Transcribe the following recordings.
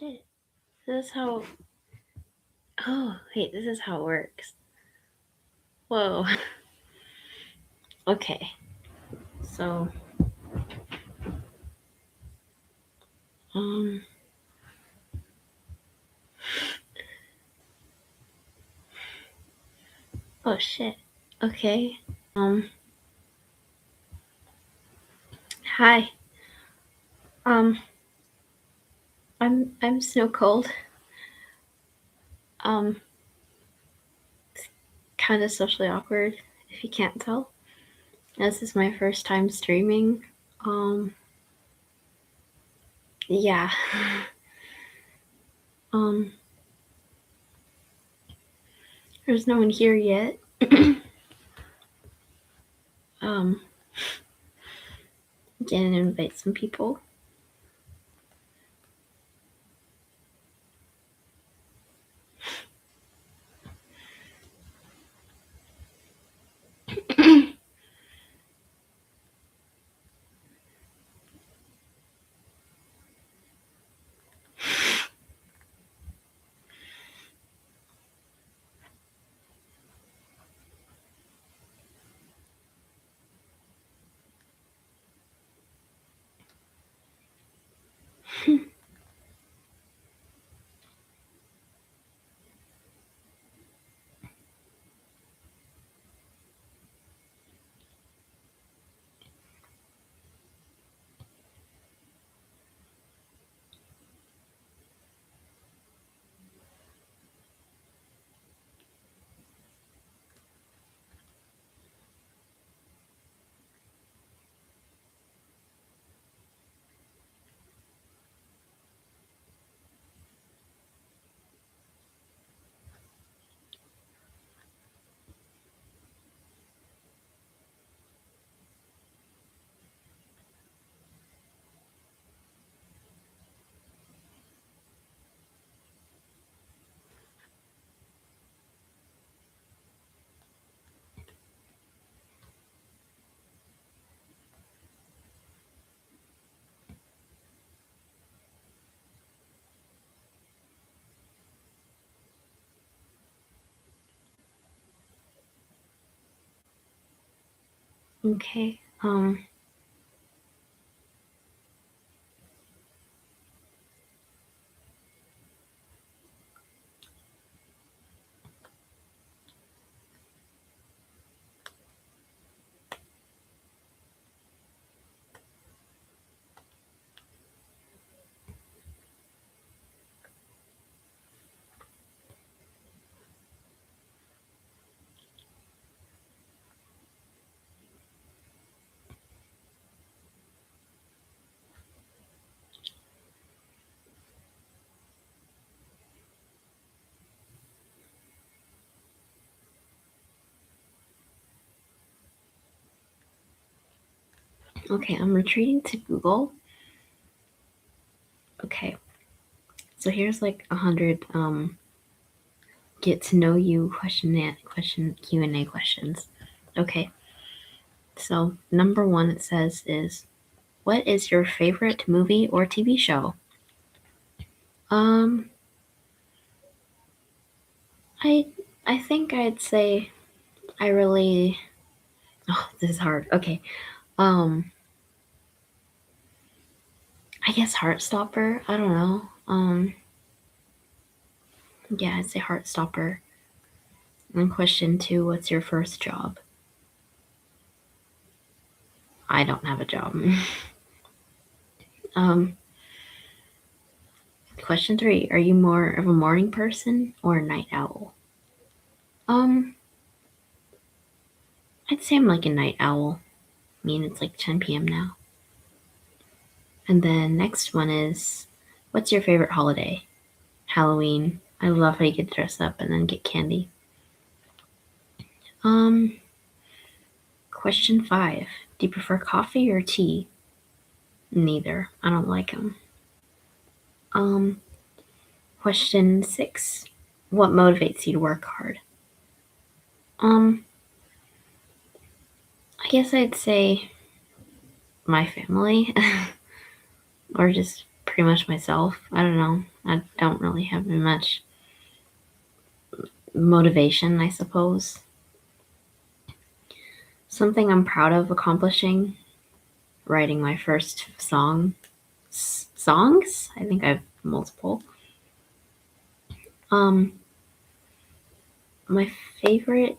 shit. This is how. Oh, wait, this is how it works. Whoa. Okay. So, um. Oh, shit. Okay. Hi. Um, I'm Snow Cold. Um, kind of socially awkward, if you can't tell. This is my first time streaming. Um, yeah. Um, there's no one here yet. um, Gonna invite some people. Okay. Okay, I'm retreating to Google. Okay. So here's like 100 get to know you question Q&A questions. Okay. So number 1 it says is, what is your favorite movie or TV show? Um I I think I'd say I really oh, this is hard. Okay. Um I guess Heartstopper. I don't know. Yeah, I'd say Heartstopper. And question 2, what's your first job? I don't have a job. um Question 3, are you more of a morning person or a night owl? I'd say I'm like a night owl. I mean, it's like 10 p.m. now. And then next one is, what's your favorite holiday? Halloween. I love how you get dressed up and then get candy. Um, Question 5, do you prefer coffee or tea? Neither. I don't like them. Question 6, what motivates you to work hard? I guess I'd say my family, or just pretty much myself. I don't know. I don't really have much motivation, I suppose. Something I'm proud of accomplishing, writing my first songs. I think I've multiple. Um, my favorite.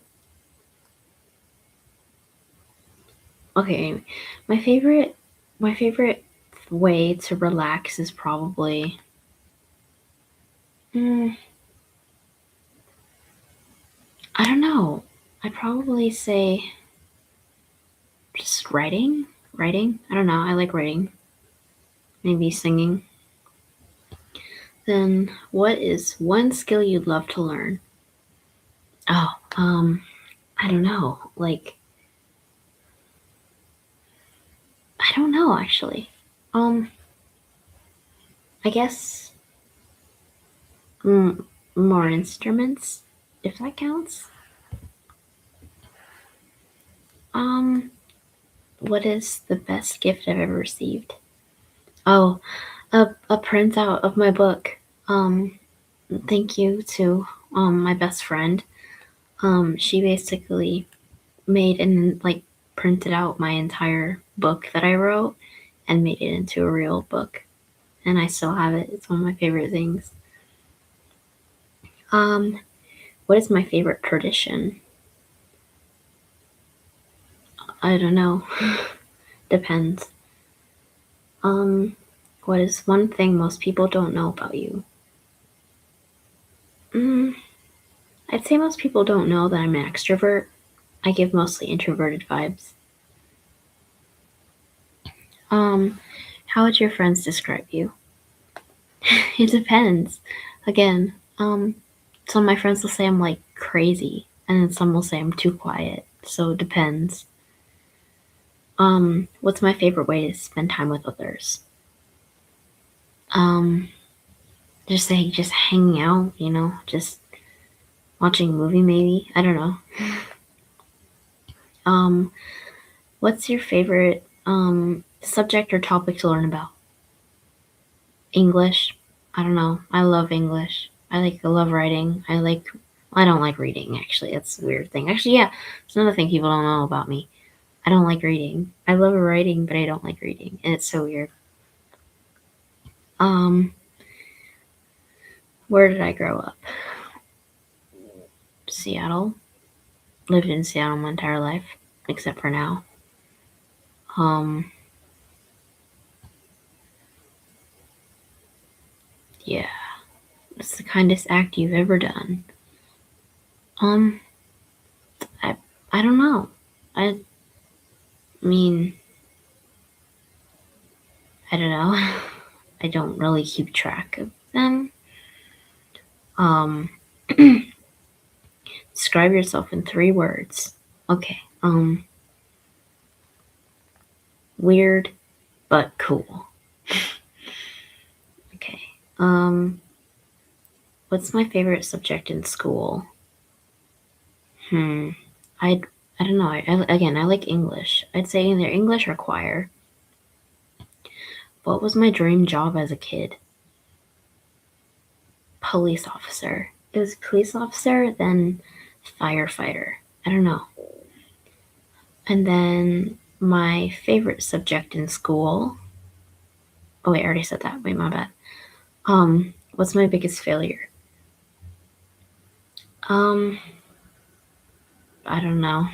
Okay, anyway, my favorite way to relax is probably. Mm, I don't know. I'd probably say just writing. Writing. I don't know. I like writing. Maybe singing. Then, what is one skill you'd love to learn? Oh, I don't know. Like, I don't know actually. Um, I guess mm, more instruments, if that counts. Um, what is the best gift I've ever received? Oh, a printout of my book. Um, thank you to my best friend. She basically made and like printed out my entire book that I wrote and made it into a real book, and I still have it. It's one of my favorite things. Um, what is my favorite tradition? I don't know. Depends. Um, what is one thing most people don't know about you? Mm, I'd say most people don't know that I'm an extrovert. I give mostly introverted vibes. Um, how would your friends describe you? It depends. Again, some of my friends will say I'm like crazy, and then some will say I'm too quiet. So it depends. What's my favorite way to spend time with others? Um, just say just hanging out, just watching a movie maybe. I don't know. Um, what's your favorite subject or topic to learn about? English. I don't know. I love English. I love writing. I don't like reading actually. That's a weird thing. Actually, yeah, it's another thing people don't know about me. I don't like reading. I love writing, but I don't like reading, and it's so weird. Um, where did I grow up? Seattle. Lived in Seattle my entire life, except for now. Um, yeah. What's the kindest act you've ever done? Um, I I don't know. I mean, I don't know. I don't really keep track of them. Um, describe yourself in 3 words. Okay. Weird but cool. Okay. What's my favorite subject in school? Hmm. I I don't know. Again, I like English. I'd say either English or choir. What was my dream job as a kid? Police officer. It was police officer, then firefighter. I don't know. And then my favorite subject in school. Oh wait, I already said that. Wait, my bad. What's my biggest failure? Um, I don't know.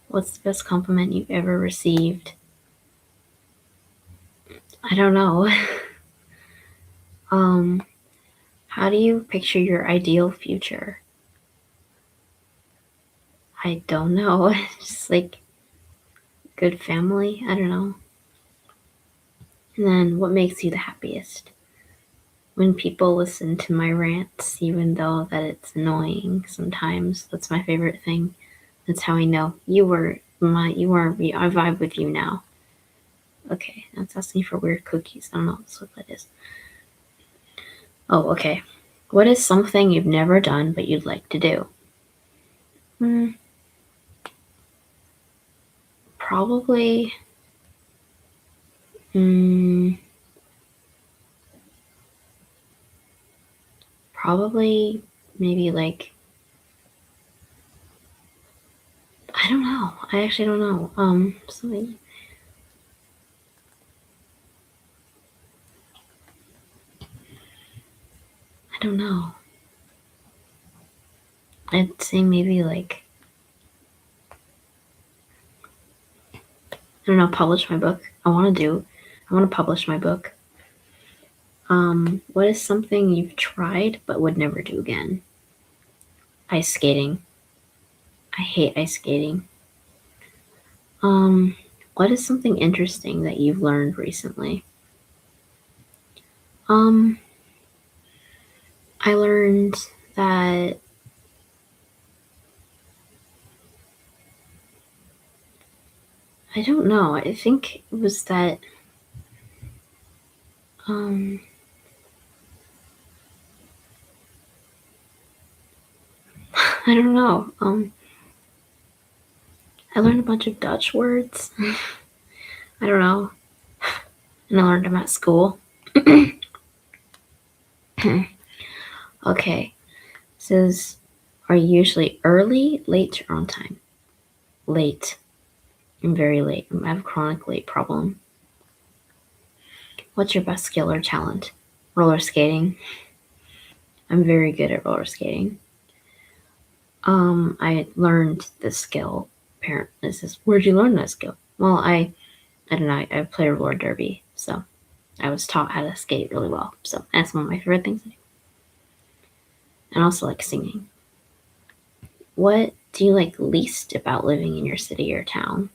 What's the best compliment you've ever received? I don't know. um, how do you picture your ideal future? I don't know. Just like good family. I don't know. And then what makes you the happiest? When people listen to my rants, even though that it's annoying sometimes. That's my favorite thing. That's how I know I vibe with you now. Okay, that's asking for weird cookies. I don't know what that is. Oh, okay. What is something you've never done but you'd like to do? Hmm, probably Mm, probably maybe like I don't know. I actually don't know. Something I don't know. I'd say maybe like I don't know. Publish my book. I want to publish my book. What is something you've tried but would never do again? Ice skating. I hate ice skating. Um, what is something interesting that you've learned recently? Um, I learned that I don't know. I think it was that um I don't know. I learned a bunch of Dutch words. I don't know. And I learned them at school. Okay. It says, are you usually early, late, or on time? Late. I'm very late. I have a chronic late problem. What's your best skill or talent? Roller skating. I'm very good at roller skating. I learned this skill. Parent, this is where'd you learn that skill? Well, I don't know. I play roller derby, so I was taught how to skate really well. So that's one of my favorite things to do. And also like singing. What do you like least about living in your city or town?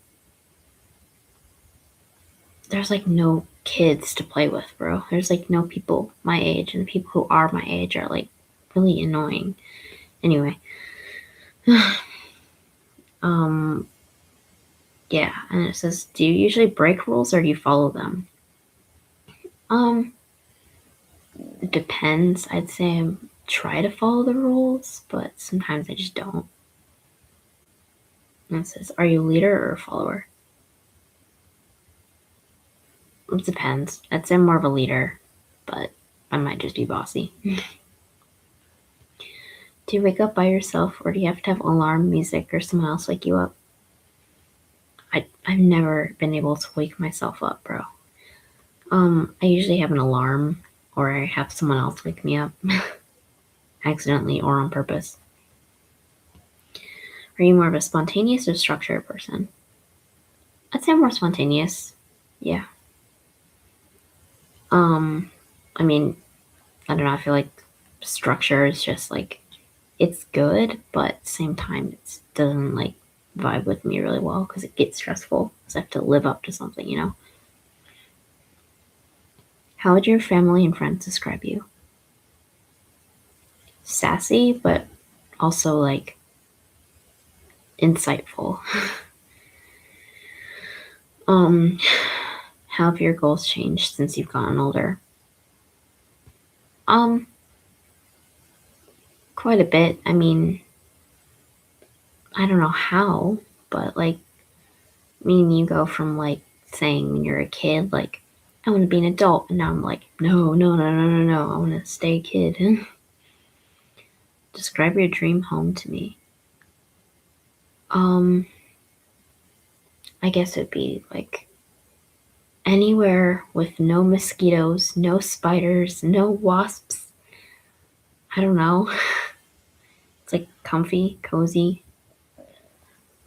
There's like no kids to play with, bro. There's like no people my age, and the people who are my age are like really annoying. Anyway, um, yeah, and it says, do you usually break rules or do you follow them? Um, it depends. I'd say I try to follow the rules, but sometimes I just don't. And it says, are you a leader or a follower? It depends. I'd say I'm more of a leader, but I might just be bossy. Do you wake up by yourself or do you have to have alarm music or someone else wake you up? I've never been able to wake myself up, bro. I usually have an alarm or I have someone else wake me up accidentally or on purpose. Are you more of a spontaneous or structured person? I'd say I'm more spontaneous. Yeah. Um, I mean, I don't know. I feel like structure is just like it's good, but at the same time, it doesn't like vibe with me really well because it gets stressful because I have to live up to something, you know? How would your family and friends describe you? Sassy, but also like insightful. Um, how have your goals changed since you've gotten older? Um, quite a bit. I mean, I don't know how, but like, I mean, you go from like saying when you're a kid, like, I want to be an adult, and now I'm like, no, no, no, no, no, no, I want to stay a kid. Describe your dream home to me. Um, I guess it'd be like anywhere with no mosquitoes, no spiders, no wasps. I don't know. It's like comfy, cozy.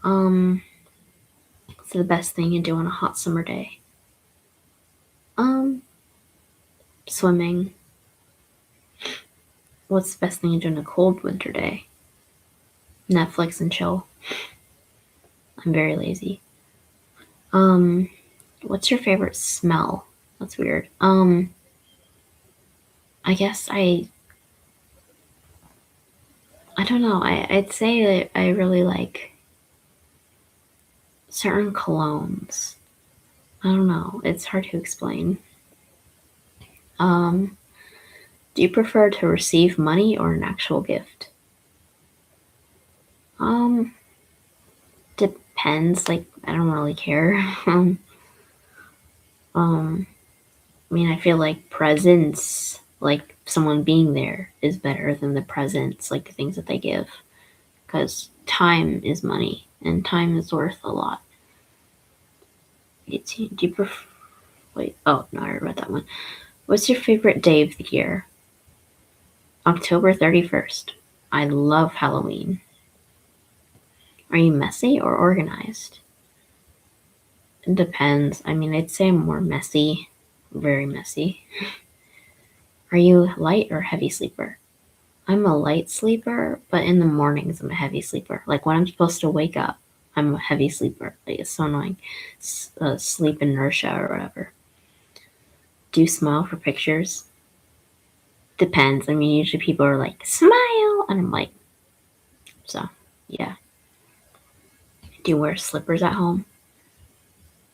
Um, it's the best thing to do on a hot summer day. Um, swimming. What's the best thing to do on a cold winter day? Netflix and chill. I'm very lazy. Um, what's your favorite smell? That's weird. I guess I don't know. I'd say that I really like certain colognes. I don't know. It's hard to explain. Um, do you prefer to receive money or an actual gift? Um, depends. Like I don't really care. I mean, I feel like presents, like someone being there, is better than the presents, like the things that they give. Because time is money, and time is worth a lot. 18. Do you prefer. Wait, oh, no, I already read that one. What's your favorite day of the year? October 31st. I love Halloween. Are you messy or organized? It depends. I mean, I'd say I'm more messy. Very messy. Are you light or heavy sleeper? I'm a light sleeper, but in the mornings I'm a heavy sleeper. Like when I'm supposed to wake up, I'm a heavy sleeper. Like it's so annoying. Sleep inertia or whatever. Do you smile for pictures? Depends. I mean, usually people are like, smile! And I'm like, so, yeah. Do you wear slippers at home?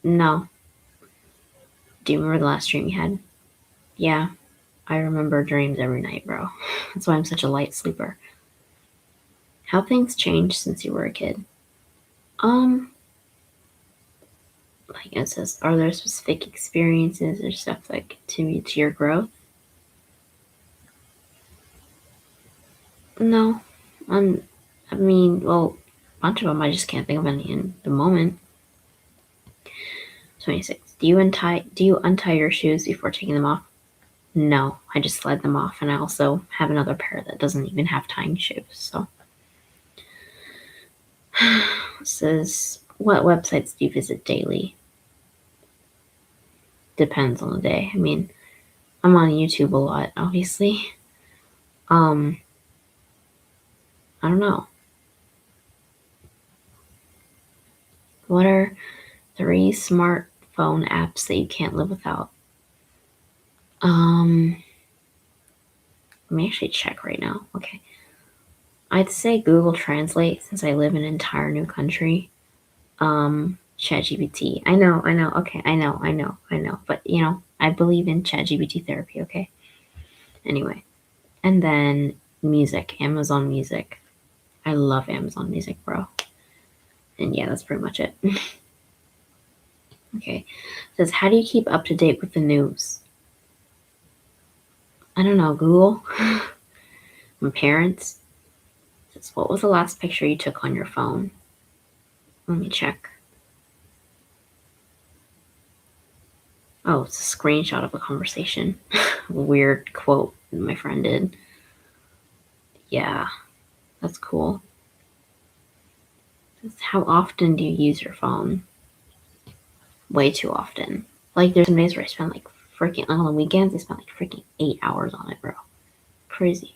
No. Do you remember the last dream you had? Yeah. I remember dreams every night, bro. That's why I'm such a light sleeper. How things changed since you were a kid? Um, like it says, are there specific experiences or stuff that contribute to your growth? No. Um, I mean, well, a bunch of them. I just can't think of any in the moment. 26. Do you untie your shoes before taking them off? No, I just slide them off, and I also have another pair that doesn't even have tying shoes. So, it says, what websites do you visit daily? Depends on the day. I mean, I'm on YouTube a lot, obviously. Um, I don't know. What are 3 smartphone apps that you can't live without? Let me actually check right now. Okay. I'd say Google Translate since I live in an entire new country. ChatGPT. I know. Okay, I know. But I believe in ChatGPT therapy. Okay. Anyway, and then music, Amazon Music. I love Amazon Music, bro. And yeah, that's pretty much it. Okay. It says, how do you keep up to date with the news? I don't know. Google. My parents. It says, what was the last picture you took on your phone? Let me check. Oh, it's a screenshot of a conversation. Weird quote my friend did. Yeah, that's cool. How often do you use your phone? Way too often. Like, there's some days where I spend like freaking, on the weekends, I spend like freaking 8 hours on it, bro. Crazy.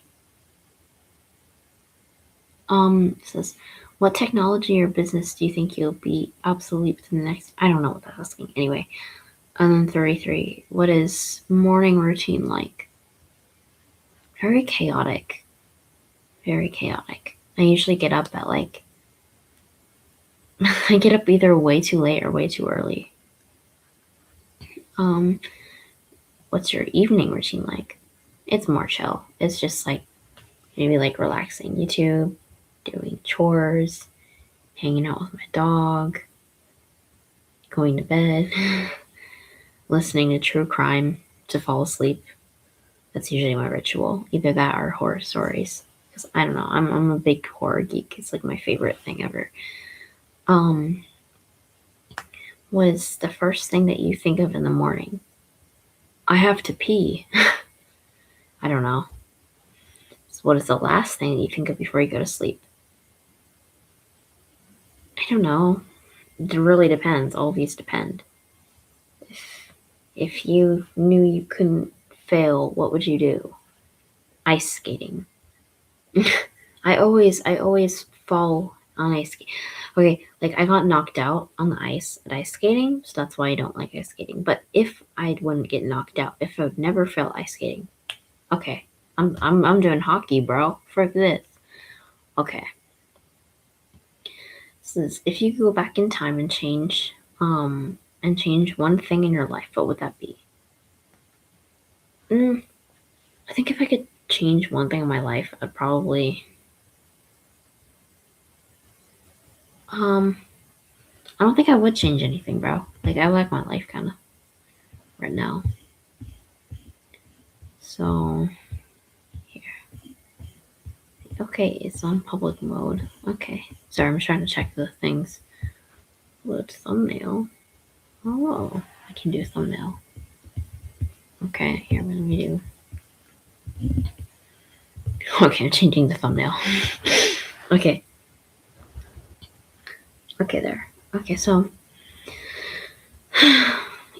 It says, what technology or business do you think you'll be obsolete within the next, I don't know what that's asking. Anyway, and then 33, what is morning routine like? Very chaotic. Very chaotic. I usually get up at like, I get up either way too late or way too early. Um, what's your evening routine like? It's more chill. It's just like maybe like relaxing YouTube, doing chores, hanging out with my dog, going to bed, listening to true crime to fall asleep. That's usually my ritual. Either that or horror stories. Because I don't know, I'm a big horror geek. It's like my favorite thing ever. Um, was the first thing that you think of in the morning? I have to pee. I don't know. So what is the last thing that you think of before you go to sleep? I don't know. It really depends. All these depend. If you knew you couldn't fail, what would you do? Ice skating. I always fall on ice skating. Okay, like I got knocked out on the ice at ice skating, so that's why I don't like ice skating. But if I wouldn't get knocked out, if I would never fail ice skating, okay, I'm doing hockey, bro. Frick this. Okay, this is if you could go back in time and change one thing in your life, what would that be? I think if I could change one thing in my life, I'd probably I don't think I would change anything, bro. Like I like my life kind of. right now. So here. Okay, it's on public mode. Okay. Sorry, I'm trying to check the things. Load thumbnail. Oh, I can do thumbnail. Okay, here, let me do. Okay, I'm changing the thumbnail. Okay. Okay, there. Okay, so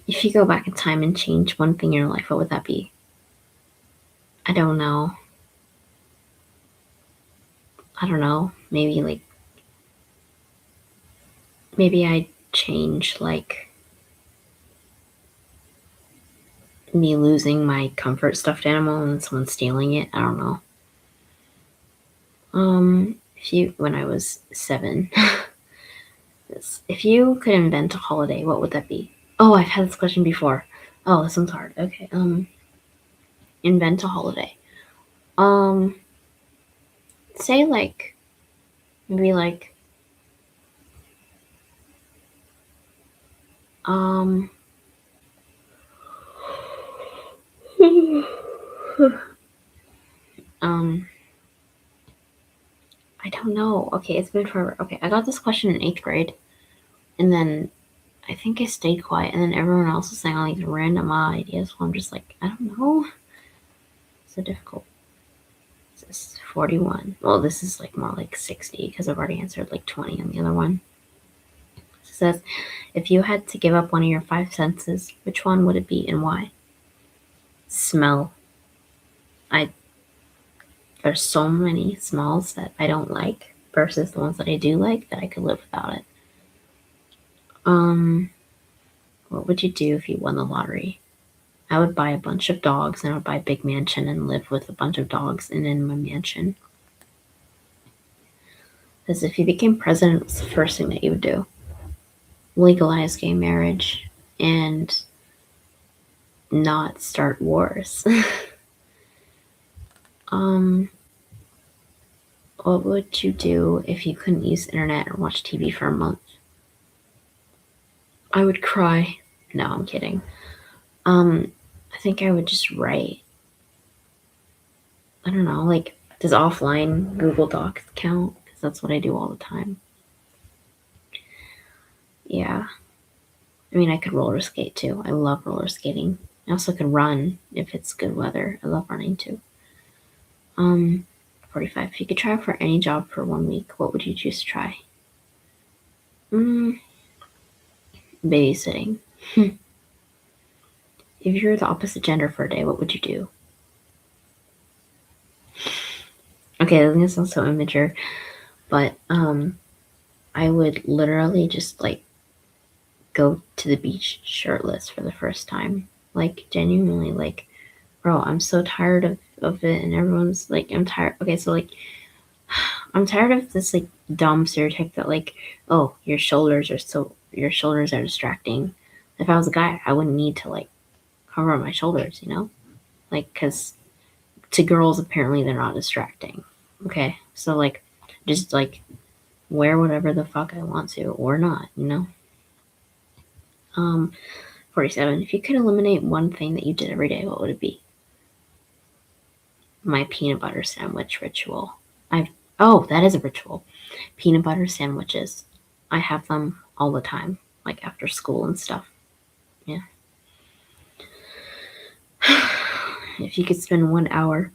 if you go back in time and change one thing in your life, what would that be? I don't know. Maybe I change like me losing my comfort stuffed animal and someone stealing it. I don't know. When I was 7, if you could invent a holiday, what would that be? Oh, I've had this question before. Oh, this one's hard. Okay. Invent a holiday. Um, say like maybe like um um I don't know. Okay, it's been forever. Okay, I got this question in 8th grade, and then I think I stayed quiet, and then everyone else was saying all these random ideas. So I'm just like, I don't know. So difficult. This is 41. Well, this is like more like 60 because I've already answered like 20 on the other one. It says, if you had to give up one of your 5 senses, which one would it be and why? Smell. There's so many smells that I don't like versus the ones that I do like that I could live without it. What would you do if you won the lottery? I would buy a bunch of dogs and I would buy a big mansion and live with a bunch of dogs and in my mansion. Because if you became president, what's the first thing that you would do? Legalize gay marriage and not start wars. What would you do if you couldn't use internet or watch TV for a month? I would cry. No, I'm kidding. I think I would just write. I don't know, like, does offline Google Docs count? Because that's what I do all the time. Yeah. I mean, I could roller skate too. I love roller skating. I also could run if it's good weather. I love running too. 45. If you could try for any job for 1 week, what would you choose to try? Babysitting. If you were the opposite gender for a day, what would you do? Okay, this sounds so immature, but I would literally just like go to the beach shirtless for the first time. Like genuinely, like, bro, I'm so tired of it, and everyone's like, I'm tired. Okay, so like, I'm tired of this like dumb stereotype that like, oh, your shoulders are distracting. If I was a guy, I wouldn't need to like cover my shoulders, like because to girls apparently they're not distracting. Okay, so like, just like wear whatever the fuck I want to or not. 47. If you could eliminate one thing that you did every day, what would it be? My peanut butter sandwich ritual. That is a ritual. Peanut butter sandwiches. I have them all the time, like after school and stuff. Yeah. If you could spend 1 hour.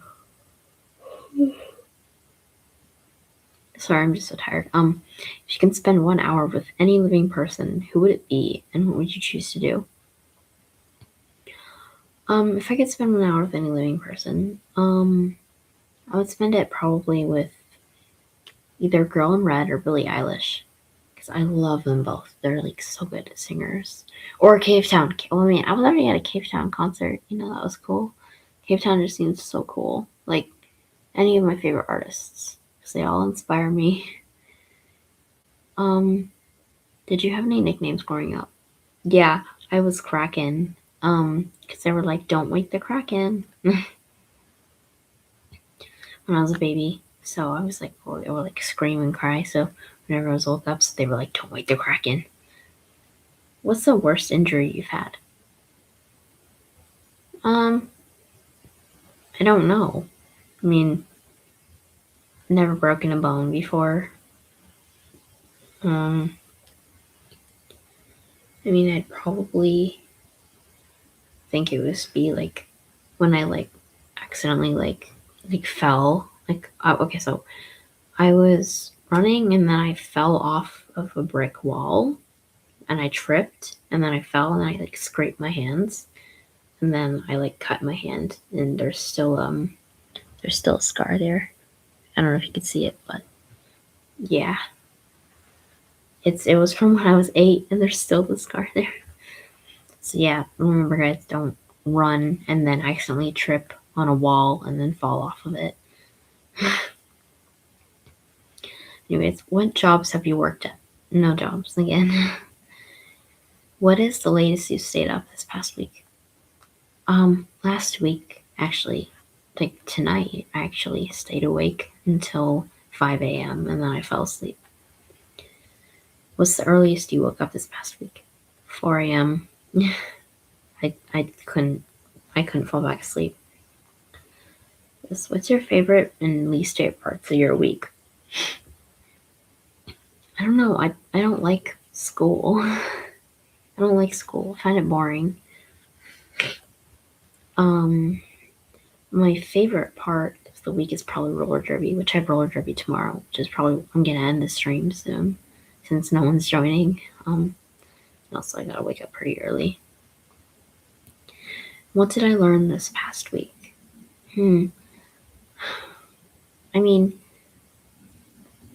Sorry, I'm just so tired. If you can spend 1 hour with any living person, who would it be, and what would you choose to do? If I could spend 1 hour with any living person, I would spend it probably with either Girl in Red or Billie Eilish, because I love them both. They're like so good singers. Or Cave Town. Well, I mean, I was already at a Cave Town concert. That was cool. Cave Town just seems so cool. Like any of my favorite artists, because they all inspire me. Did you have any nicknames growing up? Yeah, I was Kraken. Because they were like, "Don't wake the Kraken." When I was a baby, so I was like, they were like scream and cry. So whenever I was woke up, so they were like, "Don't wake the Kraken." What's the worst injury you've had? Um, I don't know. I mean, never broken a bone before. Um, I mean, I'd probably think it would be like when I like accidentally like fell. Like okay, so I was running and then I fell off of a brick wall and I tripped and then I fell and I like scraped my hands and then I like cut my hand and there's still a scar there. I don't know if you could see it, but yeah, it was from when I was 8 and there's still the scar there. So yeah, remember guys, don't run and then accidentally trip on a wall and then fall off of it. Anyways, what jobs have you worked at? No jobs again. What is the latest you stayed up this past week? Last week, actually, like tonight, I actually stayed awake until 5 a.m. and then I fell asleep. What's the earliest you woke up this past week? 4 a.m. I couldn't fall back asleep. What's your favorite and least favorite parts of your week? I don't know. I don't like school. I don't like school. I find it boring. Um, my favorite part of the week is probably roller derby, which I have roller derby tomorrow, which is probably I'm gonna end the stream soon, since no one's joining. And also I gotta wake up pretty early. What did I learn this past week? Hmm. I mean,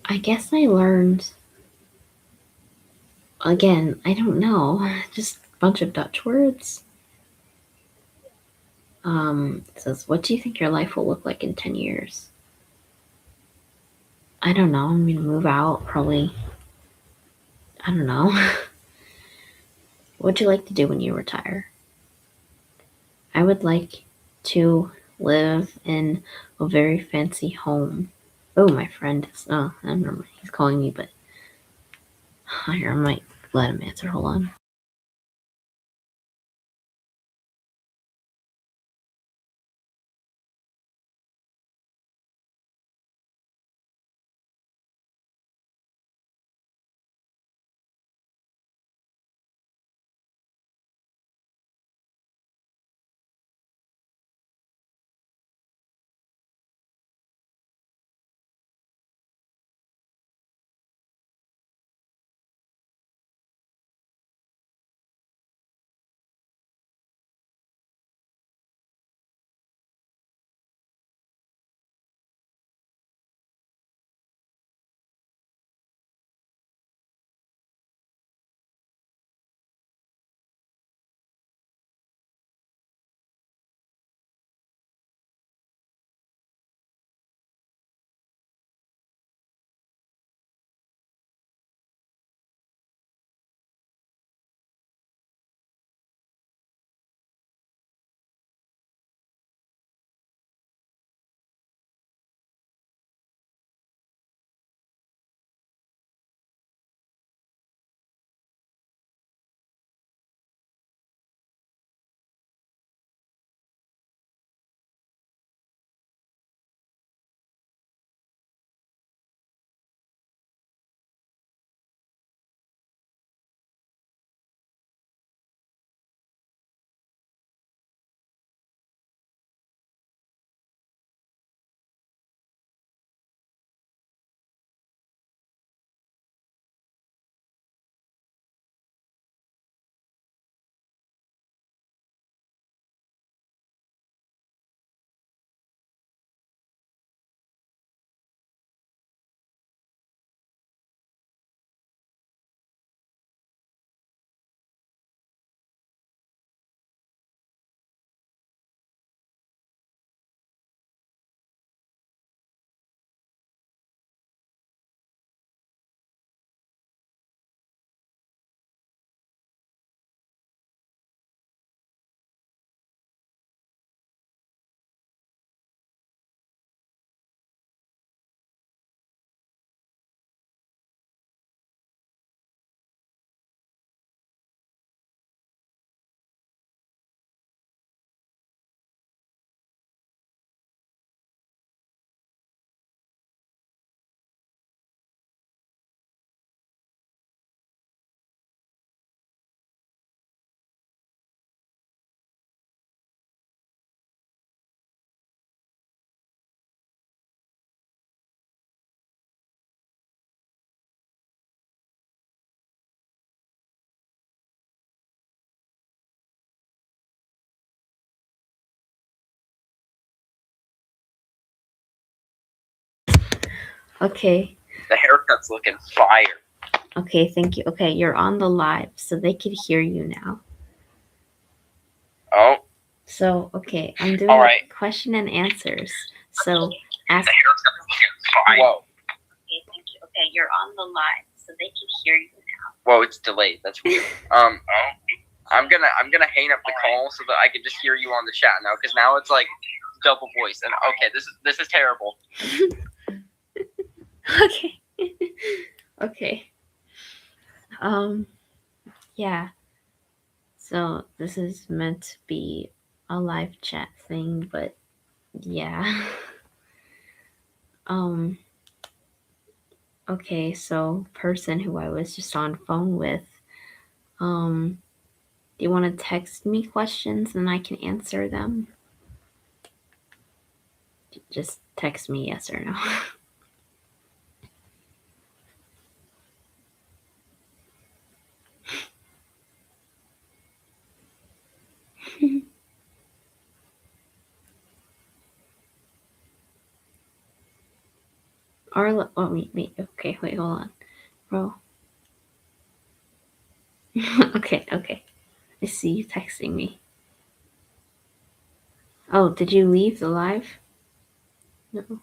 I guess I learned again. I don't know, just a bunch of Dutch words. It says, "What do you think your life will look like in 10 years?" I don't know. I'm gonna move out probably. I don't know. What would you like to do when you retire? I would like to live in a very fancy home. Oh, my friend is. Oh, I don't know. He's calling me, but I might let him answer. Hold on. Okay. The haircut's looking fire. Okay, thank you. Okay, you're on the live, so they could hear you now. Oh, So, okay, I'm doing all right. question and answers. So, ask. The haircut's looking fire. Whoa. Okay, thank you. Okay, you're on the live, so they can hear you now. Whoa, it's delayed. That's weird. I'm gonna hang up the call so that I can just hear you on the chat now, because now it's like double voice. And okay, this is terrible. Okay. Okay. Yeah. So this is meant to be a live chat thing, but yeah. Okay, so person who I was just on phone with, do you want to text me questions and I can answer them? Just text me yes or no. Or wait. Okay, wait, hold on, bro. Okay. I see you texting me. Oh, did you leave the live? No.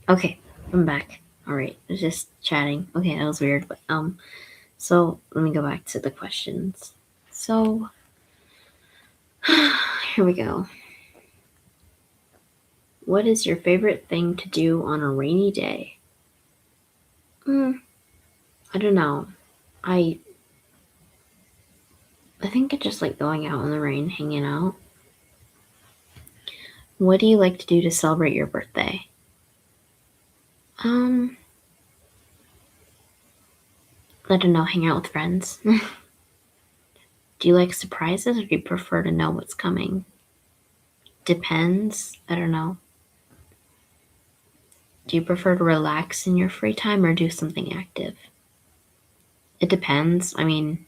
Okay, I'm back. All right, just chatting. Okay, that was weird, but so let me go back to the questions. So here we go. What is your favorite thing to do on a rainy day? I don't know. I I think I just like going out in the rain, hanging out. What do you like to do to celebrate your birthday? Um, I don't know, hang out with friends. Do you like surprises or do you prefer to know what's coming? Depends. I don't know. Do you prefer to relax in your free time or do something active? It depends. I mean,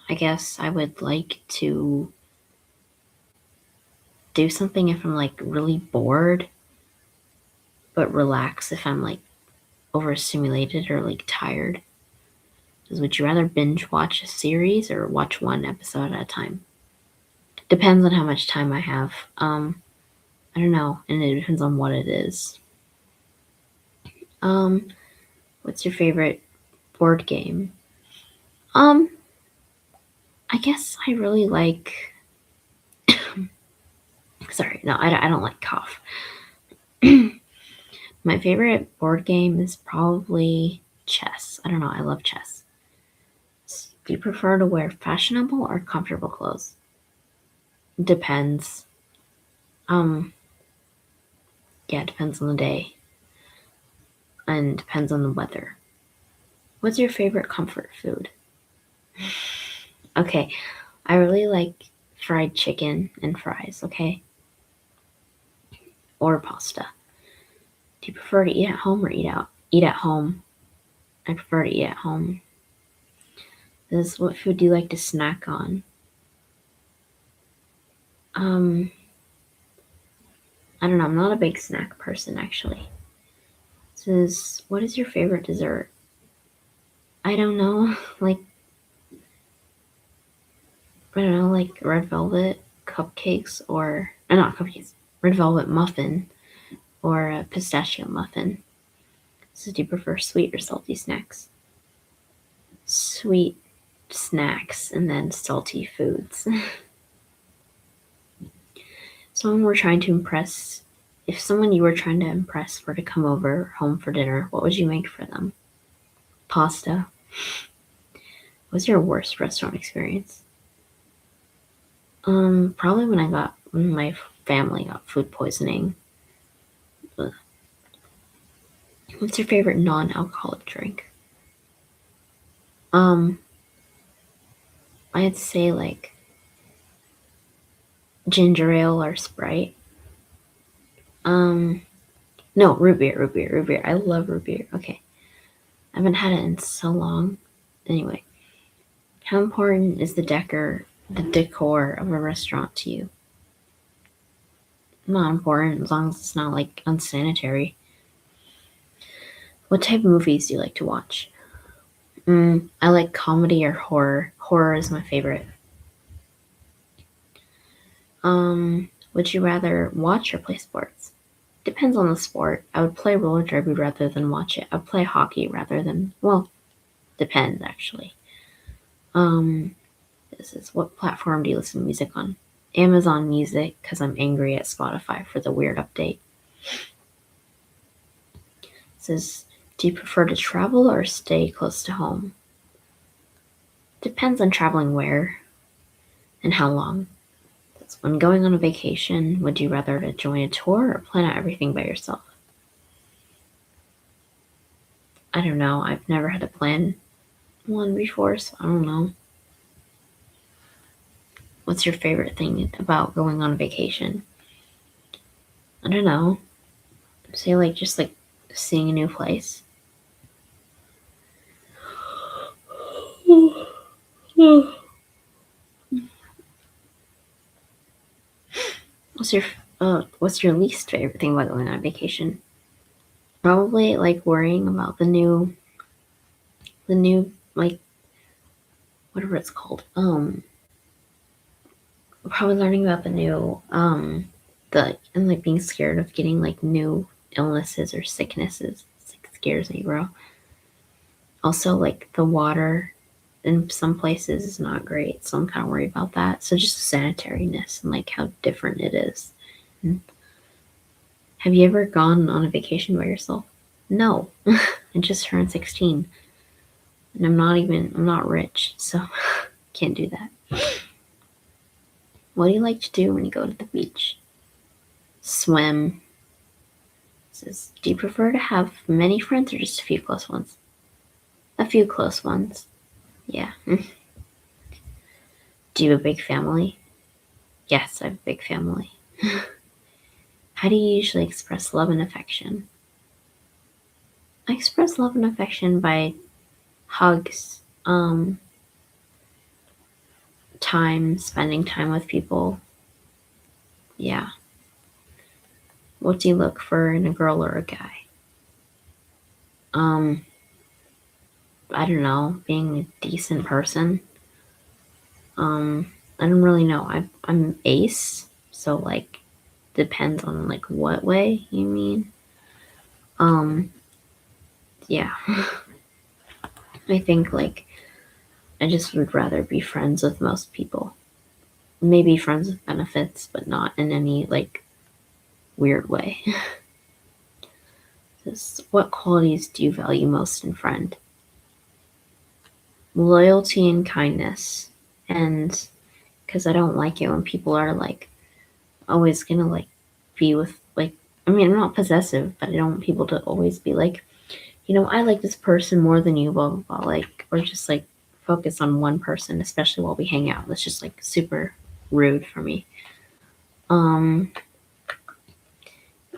I guess I would like to do something if I'm like really bored, but relax if I'm like overstimulated or like tired. Because would you rather binge watch a series or watch one episode at a time? Depends on how much time I have. I don't know, and it depends on what it is. Um, what's your favorite board game? Um, I guess I really like. Sorry, no, I don't like cough. My favorite board game is probably chess. I don't know, I love chess. Do you prefer to wear fashionable or comfortable clothes? Depends. Um, yeah, it depends on the day and depends on the weather. What's your favorite comfort food? Okay, I really like fried chicken and fries, okay? Or pasta. Do you prefer to eat at home or eat out? Eat at home. I prefer to eat at home. What food do you like to snack on? Um, I don't know. I'm not a big snack person actually. What is your favorite dessert? I don't know. Like, I don't know, like red velvet cupcakes or not cupcakes, red velvet muffin or a pistachio muffin. So, do you prefer sweet or salty snacks? Sweet snacks and then salty foods. Someone we're trying to impress, if someone you were trying to impress were to come over home for dinner, what would you make for them? Pasta. What's your worst restaurant experience? Probably when my family got food poisoning. Ugh. What's your favorite non-alcoholic drink? Um, I'd say like ginger ale or Sprite. Um, no, root beer. I love root beer. Okay, I haven't had it in so long. Anyway, how important is the decor of a restaurant to you? Not important as long as it's not like unsanitary. What type of movies do you like to watch? I like comedy or horror. Horror is my favorite. Would you rather watch or play sports? Depends on the sport. I would play roller derby rather than watch it. I would play hockey rather than, well, depends actually. Um, this is what platform do you listen to music on? Amazon Music because I'm angry at Spotify for the weird update. It says, do you prefer to travel or stay close to home? Depends on traveling where and how long. That's when going on a vacation, would you rather to join a tour or plan out everything by yourself? I don't know. I've never had to plan one before, so I don't know. What's your favorite thing about going on a vacation? I don't know. Say like just like seeing a new place. What's your what's your least favorite thing about going on vacation? Probably like worrying about the new like whatever it's called. Probably learning about the new the and like being scared of getting like new illnesses or sicknesses. It like, scares me, bro. Also, like the water in some places is not great, so I'm kind of worried about that. So just sanitariness and like how different it is. And have you ever gone on a vacation by yourself? No, I just turned 16, and I'm not rich, so can't do that. What do you like to do when you go to the beach? Swim. It says, do you prefer to have many friends or just a few close ones? A few close ones. Yeah. Do you have a big family? Yes, I have a big family. How do you usually express love and affection? I express love and affection by hugs, spending time with people. Yeah. What do you look for in a girl or a guy? Um, I don't know, being a decent person. I don't really know. I'm ace, so like depends on like what way you mean. Um, yeah. I think like I just would rather be friends with most people. Maybe friends with benefits, but not in any like weird way. What qualities do you value most in a friend? Loyalty and kindness. And because I don't like it when people are like always gonna like be with like, I mean, I'm not possessive, but I don't want people to always be like, I like this person more than you, blah blah blah, like, or just like focus on one person, especially while we hang out. That's just like super rude for me.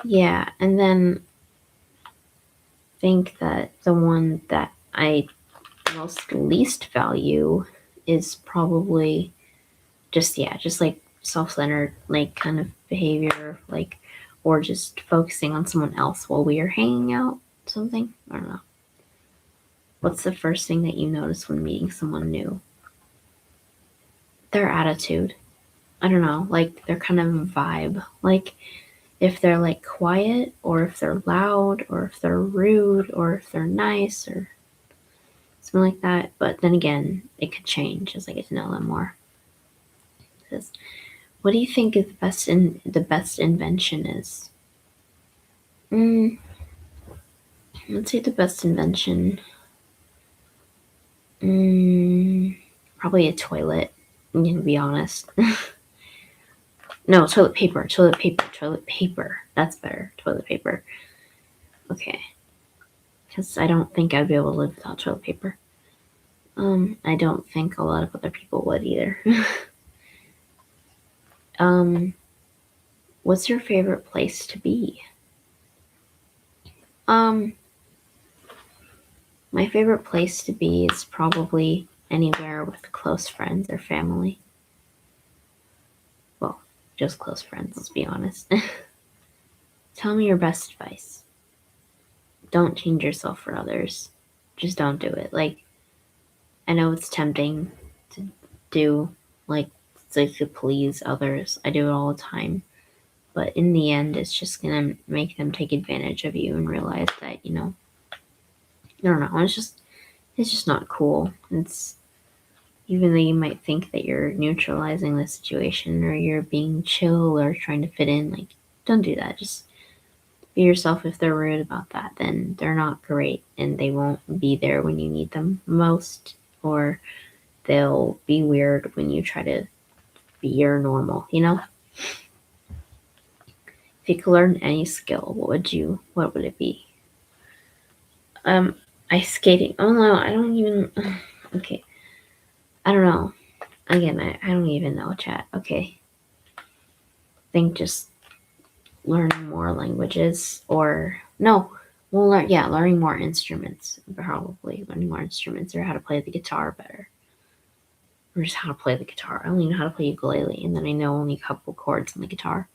Yeah, and then think that the one that I most least value is probably just like self-centered, like kind of behavior, like, or just focusing on someone else while we are hanging out, something. I don't know. What's the first thing that you notice when meeting someone new? Their attitude. I don't know, like they're kind of a vibe. Like if they're like quiet, or if they're loud, or if they're rude, or if they're nice, or something like that. But then again, it could change as I get to know them more. What do you think is the best invention is? Mm, let's say the best invention. Probably a toilet. I'm gonna be honest. No, toilet paper. Toilet paper. Toilet paper. That's better. Toilet paper. Okay. Because I don't think I'd be able to live without toilet paper. I don't think a lot of other people would either. What's your favorite place to be? My favorite place to be is probably anywhere with close friends or family. Well, just close friends, let's be honest. Tell me your best advice. Don't change yourself for others. Just don't do it. Like, I know it's tempting to do, like, to please others. I do it all the time. But in the end, it's just gonna make them take advantage of you and realize that, I don't know, it's just not cool. It's, even though you might think that you're neutralizing the situation or you're being chill or trying to fit in, like, don't do that. Just be yourself. If they're rude about that, then they're not great and they won't be there when you need them most, or they'll be weird when you try to be your normal, If you could learn any skill, what would it be? Ice skating. Oh no, I don't even, okay. I don't know. Again, I don't even know, chat. Okay. I think just learning more languages, or no, learning more instruments. Probably learning more instruments, or how to play the guitar better. Or just how to play the guitar. I only know how to play ukulele, and then I know only a couple chords on the guitar.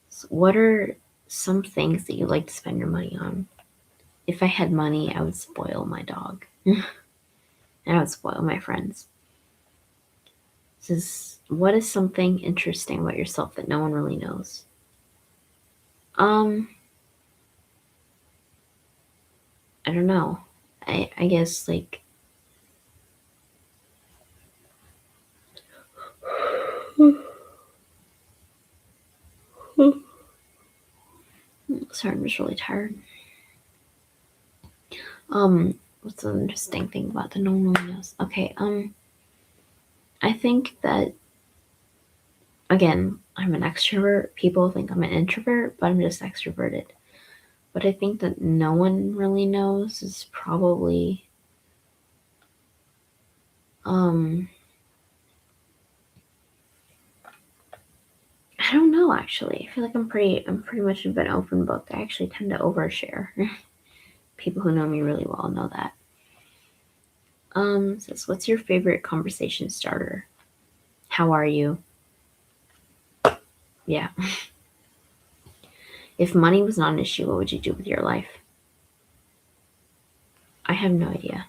So what are some things that you like to spend your money on? If I had money, I would spoil my dog. And I would spoil my friends. What is something interesting about yourself that no one really knows? I don't know. I guess, like, sorry, I'm just really tired. What's an interesting thing about the no one really knows? Okay, I think that, again, I'm an extrovert. People think I'm an introvert, but I'm just extroverted. But I think that no one really knows is probably, I don't know, actually. I feel like I'm pretty much of an open book. I actually tend to overshare. People who know me really well know that. Says, what's your favorite conversation starter? How are you? Yeah. If money was not an issue, what would you do with your life? I have no idea.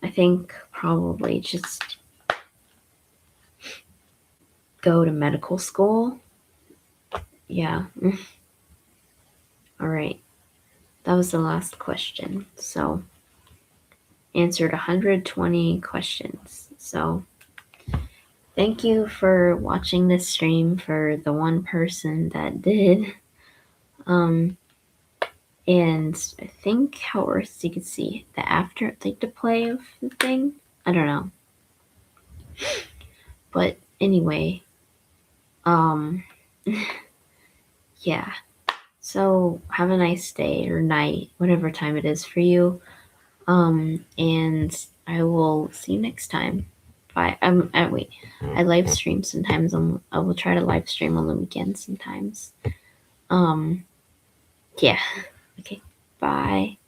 I think probably just go to medical school. Yeah. All right. That was the last question. So answered 120 questions. So thank you for watching this stream for the one person that did. And I think how it works, you can see the after, like the play of the thing. I don't know. But anyway, yeah. So have a nice day or night, whatever time it is for you. And I will see you next time. Bye. Wait. I live stream sometimes. I will try to live stream on the weekends sometimes. Yeah. Okay. Bye.